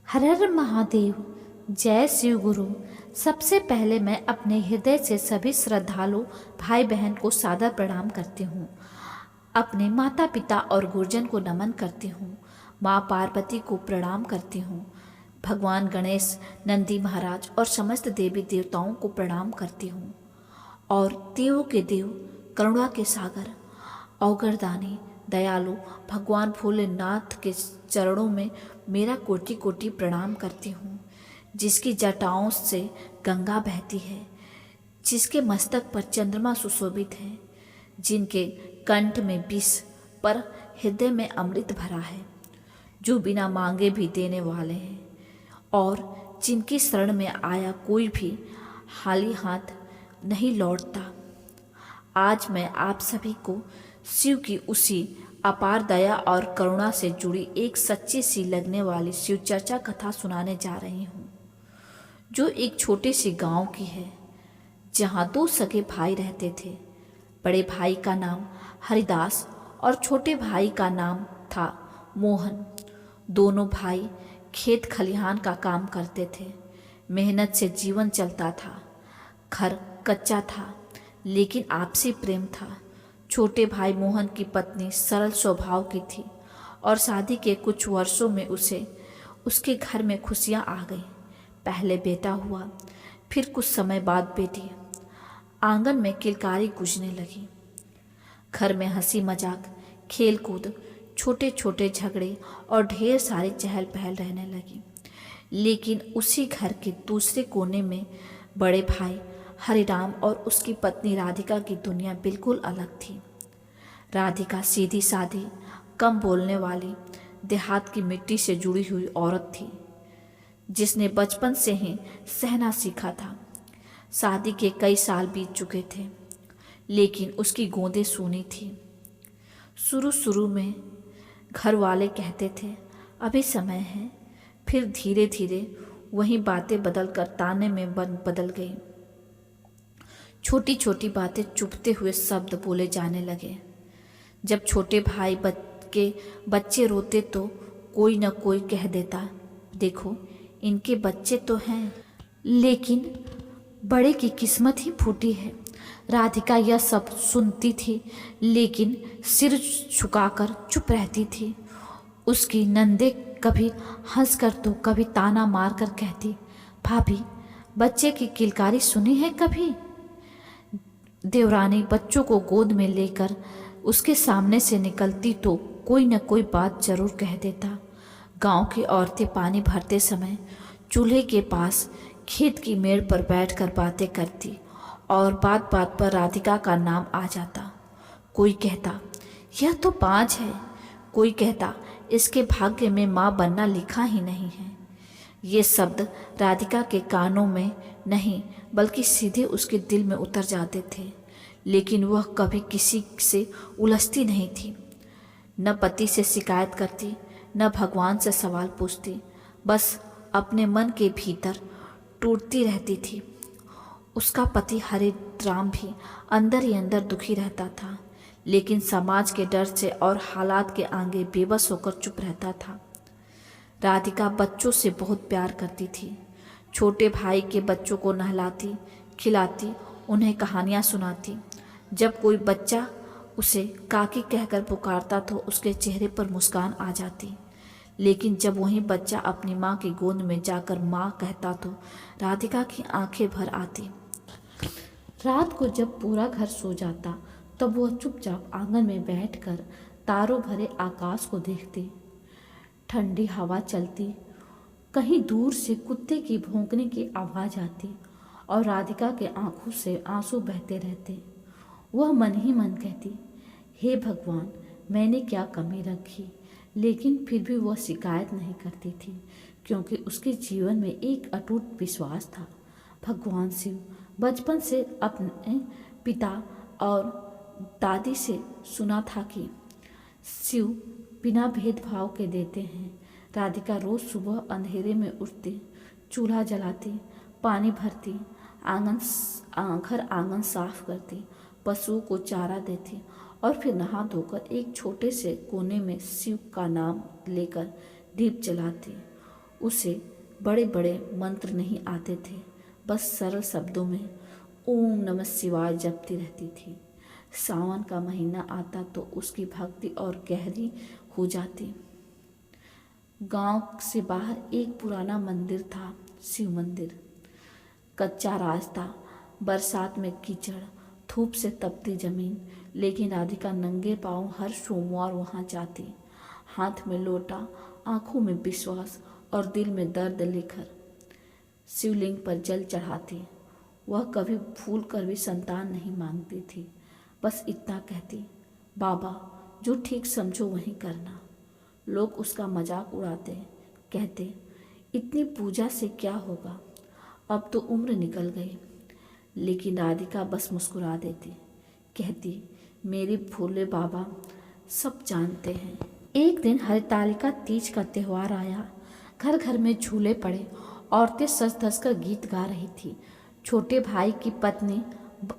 हर हर महादेव। जय शिव गुरु। सबसे पहले मैं अपने हृदय से सभी श्रद्धालु भाई बहन को सादर प्रणाम करती हूँ। अपने माता पिता और गुरुजन को नमन करती हूँ। माँ पार्वती को प्रणाम करती हूँ। भगवान गणेश, नंदी महाराज और समस्त देवी देवताओं को प्रणाम करती हूँ। और देवों के देव, करुणा के सागर, अवगरदानी, दयालु भगवान भोलेनाथ के चरणों में मेरा कोटि कोटि प्रणाम करती हूँ। जिसकी जटाओं से गंगा बहती है, जिसके मस्तक पर चंद्रमा सुशोभित है, जिनके कंठ में विष पर हृदय में अमृत भरा है, जो बिना मांगे भी देने वाले हैं, और जिनकी शरण में आया कोई भी खाली हाथ नहीं लौटता। आज मैं आप सभी को शिव की उसी अपार दया और करुणा से जुड़ी एक सच्ची सी लगने वाली शिव चर्चा कथा सुनाने जा रही हूँ, जो एक छोटे से गांव की है, जहाँ दो सगे भाई रहते थे। बड़े भाई का नाम हरिदास और छोटे भाई का नाम था मोहन। दोनों भाई खेत खलिहान का काम करते थे। मेहनत से जीवन चलता था। घर कच्चा था, लेकिन आपसी प्रेम था। छोटे भाई मोहन की पत्नी सरल स्वभाव की थी और शादी के कुछ वर्षों में उसे उसके घर में खुशियां आ गई। पहले बेटा हुआ, फिर कुछ समय बाद बेटी। आंगन में किलकारी गूंजने लगी। घर में हंसी मजाक, खेल कूद, छोटे छोटे झगड़े और ढेर सारी चहल पहल रहने लगी। लेकिन उसी घर के दूसरे कोने में बड़े भाई हरिराम और उसकी पत्नी राधिका की दुनिया बिल्कुल अलग थी। राधिका सीधी सादी, कम बोलने वाली, देहात की मिट्टी से जुड़ी हुई औरत थी, जिसने बचपन से ही सहना सीखा था। शादी के कई साल बीत चुके थे, लेकिन उसकी गोदें सूनी थी। शुरू शुरू में घर वाले कहते थे अभी समय है, फिर धीरे धीरे वही बातें बदल कर ताने में बदल गई। छोटी छोटी बातें चुभते हुए शब्द बोले जाने लगे। जब छोटे भाई के बच्चे रोते तो कोई न कोई कह देता, देखो इनके बच्चे तो हैं, लेकिन बड़े की किस्मत ही फूटी है। राधिका यह सब सुनती थी, लेकिन सिर झुकाकर चुप रहती थी। उसकी नंदे कभी हंसकर तो कभी ताना मारकर कहती, भाभी बच्चे की किलकारी सुनी है कभी? देवरानी बच्चों को गोद में लेकर उसके सामने से निकलती तो कोई न कोई बात जरूर कह देता। गांव की औरतें पानी भरते समय चूल्हे के पास खेत की मेड़ पर बैठकर बातें करती और बात बात पर राधिका का नाम आ जाता। कोई कहता यह तो बांझ है, कोई कहता इसके भाग्य में माँ बनना लिखा ही नहीं है। ये शब्द राधिका के कानों में नहीं बल्कि सीधे उसके दिल में उतर जाते थे, लेकिन वह कभी किसी से उलझती नहीं थी। न पति से शिकायत करती, न भगवान से सवाल पूछती, बस अपने मन के भीतर टूटती रहती थी। उसका पति हरिराम भी अंदर ही अंदर दुखी रहता था, लेकिन समाज के डर से और हालात के आगे बेबस होकर चुप रहता था। राधिका बच्चों से बहुत प्यार करती थी। छोटे भाई के बच्चों को नहलाती, खिलाती, उन्हें कहानियाँ सुनाती। जब कोई बच्चा उसे काकी कहकर पुकारता तो उसके चेहरे पर मुस्कान आ जाती, लेकिन जब वही बच्चा अपनी माँ की गोद में जाकर माँ कहता तो राधिका की आंखें भर आती। रात को जब पूरा घर सो जाता तब वह चुपचाप आंगन में बैठकर तारों भरे आकाश को देखती। ठंडी हवा चलती, कहीं दूर से कुत्ते की भौंकने की आवाज़ आती और राधिका के आंखों से आंसू बहते रहते। वह मन ही मन कहती, हे भगवान मैंने क्या कमी रखी, लेकिन फिर भी वह शिकायत नहीं करती थी, क्योंकि उसके जीवन में एक अटूट विश्वास था। भगवान शिव बचपन से अपने पिता और दादी से सुना था कि शिव बिना भेदभाव के देते हैं। राधिका रोज सुबह अंधेरे में उठती, चूल्हा जलाती, पानी भरती, घर आंगन साफ करती, पशुओं को चारा देती और फिर नहा धोकर एक छोटे से कोने में शिव का नाम लेकर दीप जलाती। उसे बड़े बड़े मंत्र नहीं आते थे, बस सरल शब्दों में ओम नमः शिवाय जपती रहती थी। सावन का महीना आता तो उसकी भक्ति और गहरी हो जाती। गांव से बाहर एक पुराना मंदिर था, शिव मंदिर। कच्चा रास्ता, बरसात में कीचड़, धूप से तपती जमीन, लेकिन राधिका नंगे पांव हर सोमवार वहां जाती, हाथ में लोटा, आंखों में विश्वास और दिल में दर्द लेकर शिवलिंग पर जल चढ़ाती। वह कभी भूल कर भी संतान नहीं मांगती थी, बस इतना कहती, बाबा जो ठीक समझो वही करना। लोग उसका मजाक उड़ाते, कहते इतनी पूजा से क्या होगा, अब तो उम्र निकल गई। लेकिन राधिका बस मुस्कुरा देती, कहती मेरे भोले बाबा सब जानते हैं। एक दिन हरितालिका तीज का त्योहार आया। घर घर में झूले पड़े, औरतें सज धज कर गीत गा रही थी। छोटे भाई की पत्नी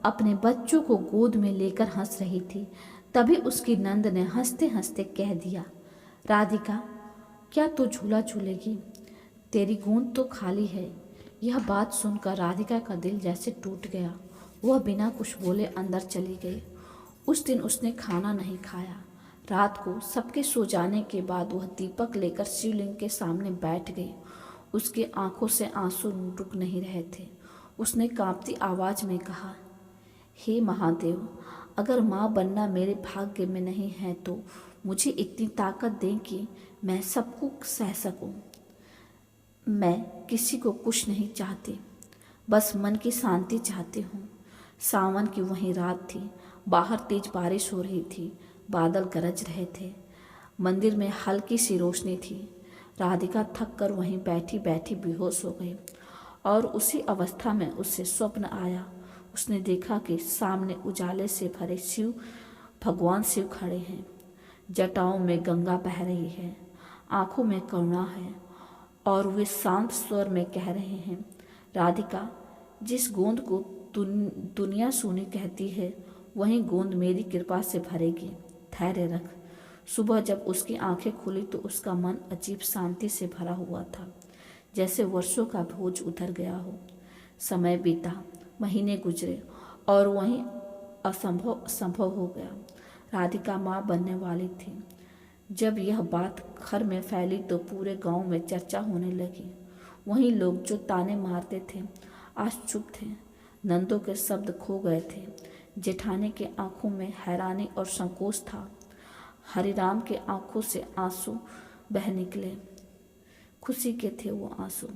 अपने बच्चों को गोद में लेकर हंस रही थी। तभी उसकी नंद ने हंसते हंसते कह दिया, राधिका क्या तू झूला झूलेगी? तेरी गोद तो खाली है। यह बात सुनकर राधिका का दिल जैसे टूट गया। वह बिना कुछ बोले अंदर चली गई। उस दिन उसने खाना नहीं खाया। रात को सबके सो जाने के बाद वह दीपक लेकर शिवलिंग के सामने बैठ गई। उसकी आंखों से आंसू रुक नहीं रहे थे। उसने कांपती आवाज में कहा, हे महादेव, अगर माँ बनना मेरे भाग्य में नहीं है तो मुझे इतनी ताकत दें कि मैं सबको सह सकूं। मैं किसी को कुछ नहीं चाहती, बस मन की शांति चाहती हूँ। सावन की वही रात थी। बाहर तेज बारिश हो रही थी, बादल गरज रहे थे। मंदिर में हल्की सी रोशनी थी। राधिका थक कर वहीं बैठी बैठी बेहोश हो गई और उसी अवस्था में उसे स्वप्न आया। उसने देखा कि सामने उजाले से भरे भगवान शिव खड़े हैं। जटाओं में गंगा बह रही है, आंखों में करुणा है और वे शांत स्वर में कह रहे हैं, राधिका जिस गोंद को दुनिया सोनी कहती है वही गोंद मेरी कृपा से भरेगी, धैर्य रख। सुबह जब उसकी आंखें खुली तो उसका मन अजीब शांति से भरा हुआ था, जैसे वर्षों का बोझ उतर गया हो। समय बीता, महीने गुजरे और वहीं असंभव हो गया। राधिका माँ बनने वाली थी। जब यह बात घर में फैली तो पूरे गांव में चर्चा होने लगी। वहीं लोग जो ताने मारते थे आज चुप थे। नंदों के शब्द खो गए थे। जेठानी के आंखों में हैरानी और संकोच था। हरिराम के आंखों से आंसू बह निकले। खुशी के थे वो आंसू।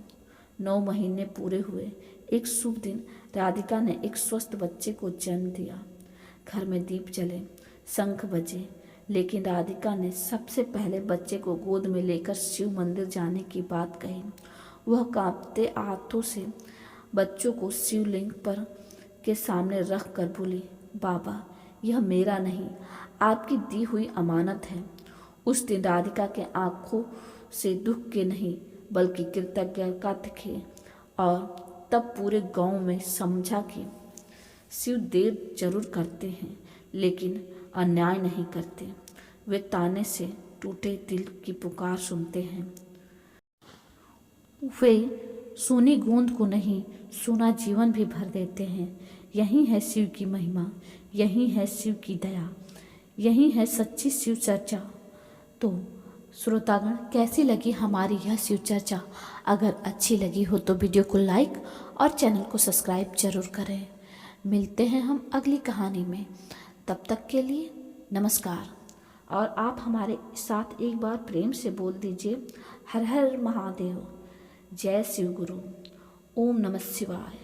9 महीने पूरे हुए। एक शुभ दिन राधिका ने एक स्वस्थ बच्चे को जन्म दिया। घर में दीप जले, शंख बजे, लेकिन राधिका ने सबसे पहले बच्चे को गोद में लेकर शिव मंदिर जाने की बात कही। वह कांपते हाथों से बच्चों को शिवलिंग पर के सामने रख कर बोली, बाबा यह मेरा नहीं, आपकी दी हुई अमानत है। उस दिन राधिका के आंखों से दुख के नहीं बल्कि कृतज्ञता थे और तब पूरे गांव में समझा कि शिव देर जरूर करते हैं लेकिन अन्याय नहीं करते। वे ताने से टूटे दिल की पुकार सुनते हैं। वे सोनी गूंद को नहीं, सोना जीवन भी भर देते हैं। यही है शिव की महिमा, यही है शिव की दया, यही है सच्ची शिव चर्चा। तो श्रोतागण, कैसी लगी हमारी यह शिव चर्चा? अगर अच्छी लगी हो तो वीडियो को लाइक और चैनल को सब्सक्राइब जरूर करें। मिलते हैं हम अगली कहानी में। तब तक के लिए नमस्कार। और आप हमारे साथ एक बार प्रेम से बोल दीजिए, हर हर महादेव, जय शिव गुरु, ओम नमः शिवाय।